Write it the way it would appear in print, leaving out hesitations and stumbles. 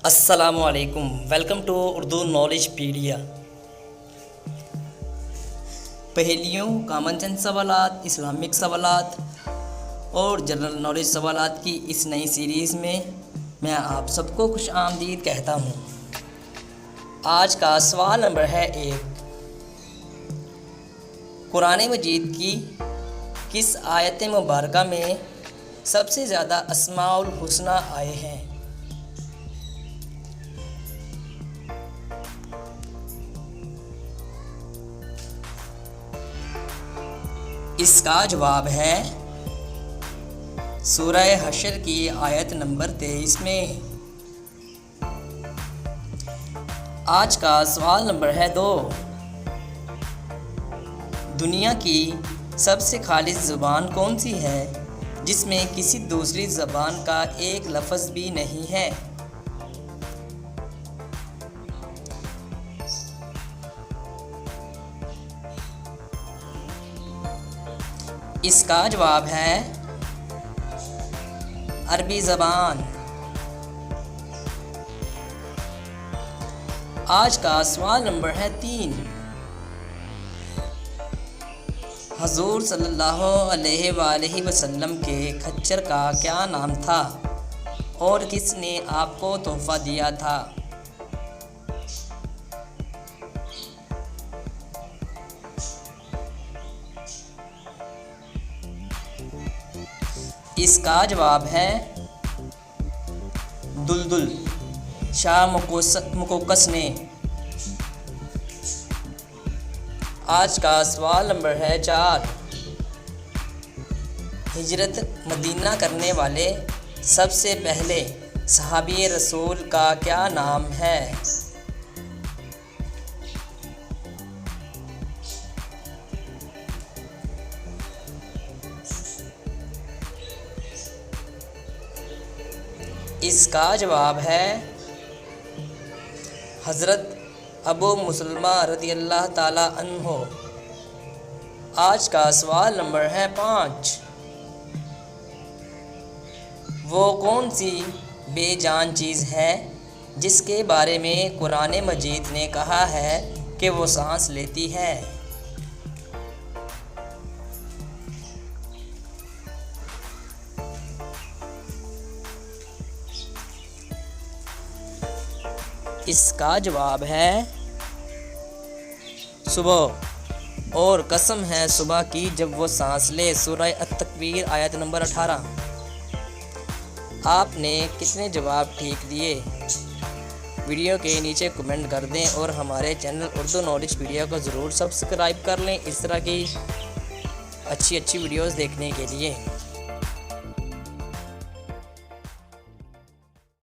अस्सलामुअलैकुम। Welcome to Urdu knowledge pedia. पहेलियों, common sense सवालात, इस्लामिक सवालात और जनरल नॉलेज सवालात की इस नई सीरीज़ में मैं आप सबको खुश आमदीद कहता हूँ। आज का सवाल नंबर है 1। कुरान मजीद की किस आयत मुबारका में सबसे ज़्यादा अस्माउल हुस्ना आए हैं? इसका जवाब है सूरह हशर की आयत नंबर 23 में। आज का सवाल नंबर है 2। दुनिया की सबसे खालिस ज़ुबान कौन सी है जिसमें किसी दूसरी ज़बान का एक लफ्ज़ भी नहीं है? इसका जवाब है अरबी ज़बान। आज का सवाल नंबर है 3। हजूर सल्लल्लाहु अलैहि वसल्लम के खच्चर का क्या नाम था और किसने आपको तोहफ़ा दिया था? इसका जवाब है दुलदुल शाह मुकोकस ने। आज का सवाल नंबर है 4। हिजरत मदीना करने वाले सबसे पहले सहाबी रसूल का क्या नाम है? इसका जवाब है हज़रत अबू मुसलमा रज़ियल्लाहु ताला अन्हो। आज का सवाल नंबर है 5। वो कौन सी बेजान चीज़ है जिसके बारे में कुरान मजीद ने कहा है कि वो सांस लेती है? इसका जवाब है सुबह। और कसम है सुबह की जब वो सांस ले। सूरह अत-तकवीर आयत नंबर 18। आपने कितने जवाब ठीक दिए? वीडियो के नीचे कमेंट कर दें और हमारे चैनल उर्दू नॉलेज पीडिया को ज़रूर सब्सक्राइब कर लें इस तरह की अच्छी वीडियोस देखने के लिए।